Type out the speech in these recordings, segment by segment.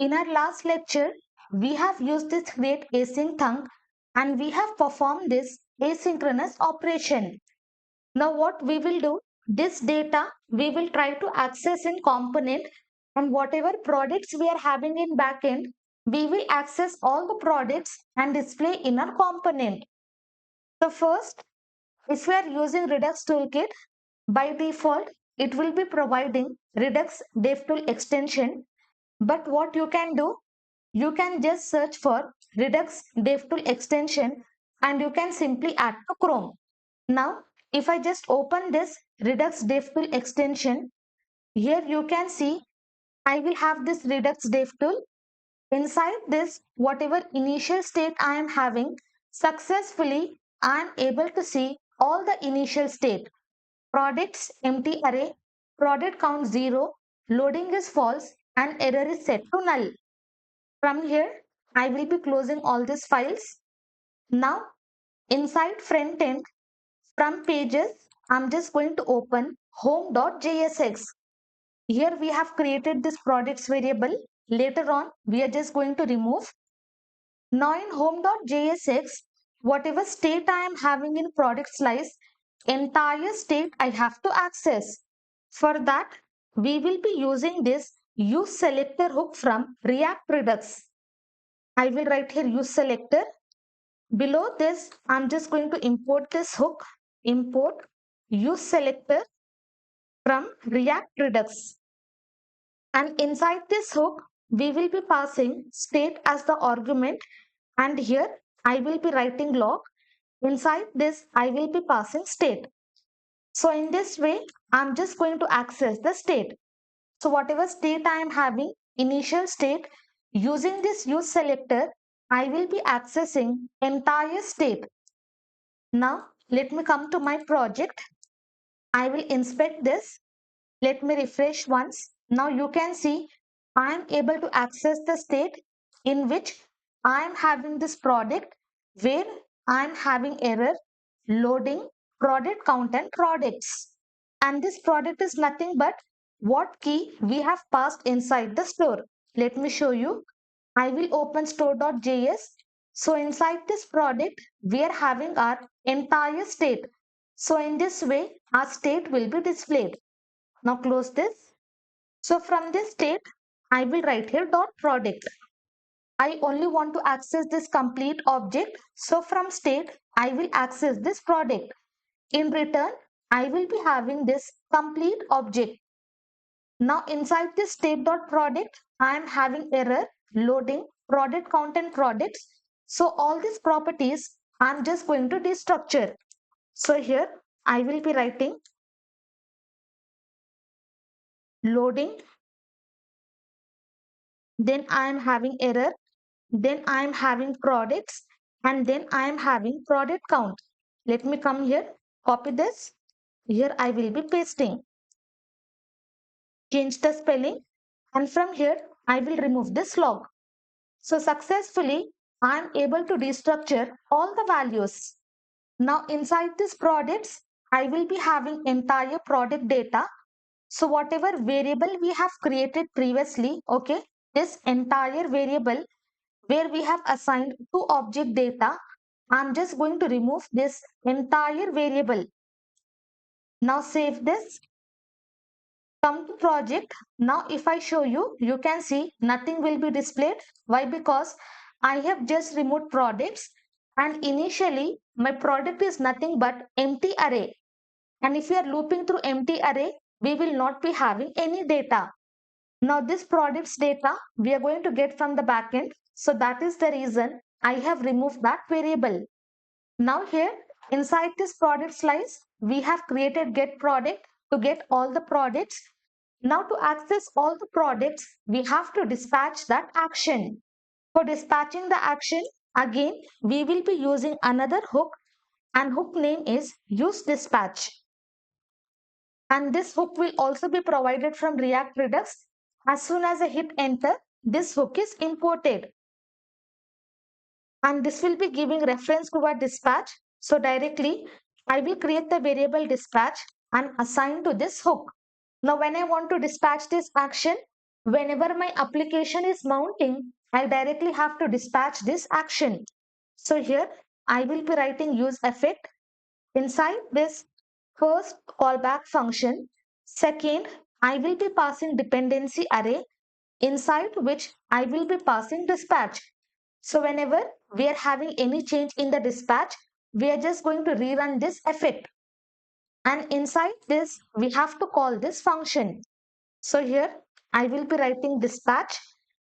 In our last lecture, we have used this create async thunk and we have performed this asynchronous operation. Now what we will do, this data we will try to access in component, and whatever products we are having in backend, we will access all the products and display in our component. So first, if we are using Redux Toolkit, by default, it will be providing Redux DevTool extension. But what you can do, you can just search for Redux DevTool extension and you can simply add to Chrome. Now, if I just open this Redux DevTool extension, here you can see I will have this Redux DevTool. Inside this, whatever initial state I am having, successfully I am able to see all the initial state. Products empty array, product count 0, loading is false, and error is set to null. From here, I will be closing all these files. Now, inside front end, from pages, I'm just going to open home.jsx. Here we have created this products variable. Later on, we are just going to remove. Now in home.jsx, whatever state I am having in product slice, entire state I have to access. For that, we will be using this useSelector hook from React-Redux. I will write here useSelector. Below this, I'm just going to import this hook. Import useSelector from React-Redux. And inside this hook, we will be passing state as the argument. And here I will be writing log. Inside this, I will be passing state. So in this way, I'm just going to access the state. So whatever state I am having, initial state, using this use selector, I will be accessing entire state. Now let me come to my project. I will inspect this. Let me refresh once. Now you can see I am able to access the state in which I am having this product where I am having error loading product count and products. And this product is nothing but what key we have passed inside the store. Let me show you. I will open store.js. So inside this product, we are having our entire state. So in this way, our state will be displayed. Now close this. So from this state, I will write here dot product. I only want to access this complete object. So from state, I will access this product. In return, I will be having this complete object. Now inside this state dot product, I am having error loading product count and products. So all these properties, I am just going to destructure. So here I will be writing loading. Then I am having error, then I am having products, and then I am having product count. Let me come here, copy this. Here I will be pasting. Change the spelling, and from here I will remove this log. So successfully I am able to destructure all the values. Now inside this products, I will be having entire product data. So whatever variable we have created previously, okay, this entire variable where we have assigned two object data, I'm just going to remove this entire variable. Now save this, come to project. Now if I show you, you can see nothing will be displayed. Why? Because I have just removed products and initially my product is nothing but empty array. And if we are looping through empty array, we will not be having any data. Now this products data we are going to get from the backend. So that is the reason I have removed that variable. Now here inside this product slice, we have created get product to get all the products. Now to access all the products, we have to dispatch that action. For dispatching the action, again, we will be using another hook and hook name is useDispatch. And this hook will also be provided from React-Redux. As soon as I hit enter, this hook is imported. And this will be giving reference to our dispatch. So directly, I will create the variable dispatch and assign to this hook. Now, when I want to dispatch this action, Whenever my application is mounting, I directly have to dispatch this action. So here I will be writing use effect inside this first callback function. Second, I will be passing dependency array inside which I will be passing dispatch. So whenever we are having any change in the dispatch, we are just going to rerun this effect. And inside this, we have to call this function. So here I will be writing dispatch,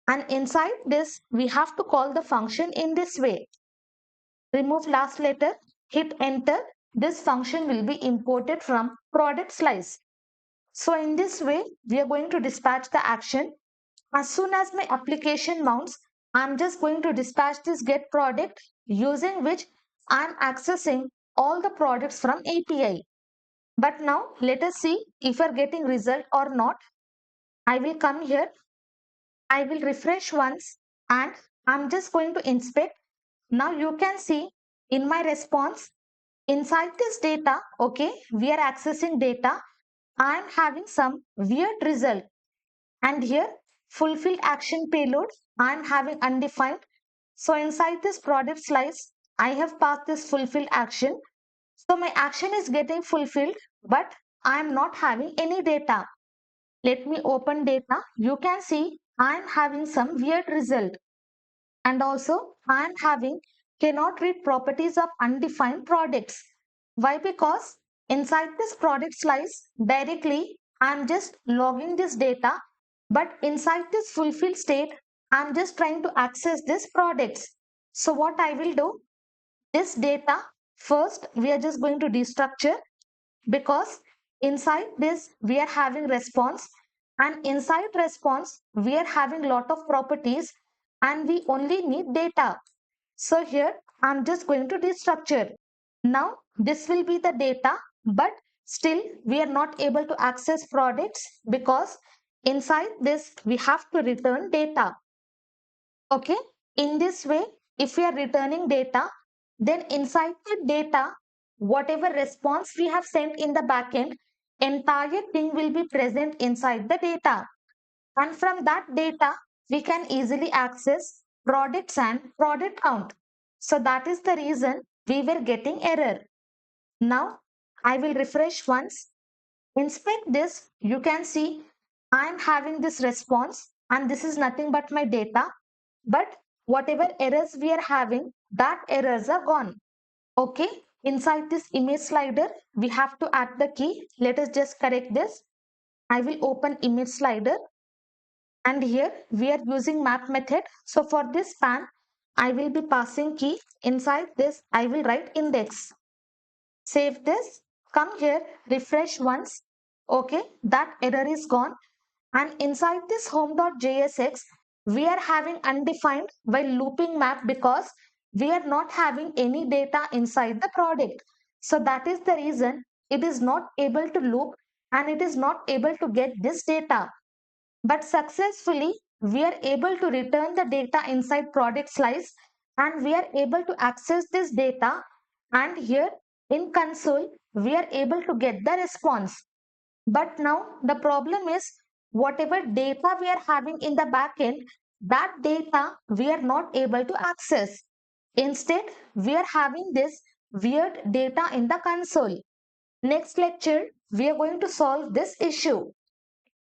and inside this we have to call the function in this way. Remove last letter, hit enter. This function will be imported from product slice. So in this way, we are going to dispatch the action. As soon as my application mounts, I'm just going to dispatch this get product using which I'm accessing all the products from API. But now let us see if we're getting result or not. I will come here. I will refresh once and I'm just going to inspect. Now you can see in my response inside this data, okay, we are accessing data. I'm having some weird result. And here fulfill action payload, I'm having undefined. So inside this product slice, I have passed this fulfill action. So my action is getting fulfilled, but I am not having any data. Let me open data. You can see I am having some weird result. And also I am having cannot read properties of undefined products. Why? Because inside this product slice directly I am just logging this data, but inside this fulfill state I am just trying to access this products. So what I will do, this data first we are just going to destructure, because inside this we are having response, and inside response we are having lot of properties and we only need data. So here I'm just going to destructure. Now this will be the data, but still we are not able to access products because inside this we have to return data. Okay, in this way, if we are returning data, then inside the data, whatever response we have sent in the backend, entire thing will be present inside the data. And from that data, we can easily access products and product count. So that is the reason we were getting error. Now I will refresh once. Inspect this, you can see I am having this response and this is nothing but my data. But whatever errors we are having, that errors are gone. Okay, inside this image slider, we have to add the key. Let us just correct this. I will open image slider, and here we are using map method. So for this span, I will be passing key. Inside this, I will write index. Save this, come here, refresh once. Okay, that error is gone. And inside this home.jsx, we are having undefined while looping map because we are not having any data inside the product. So that is the reason it is not able to loop and it is not able to get this data. But successfully, we are able to return the data inside product slice and we are able to access this data. And here in console, we are able to get the response. But now the problem is whatever data we are having in the backend, that data we are not able to access. Instead, we are having this weird data in the console. Next lecture, we are going to solve this issue.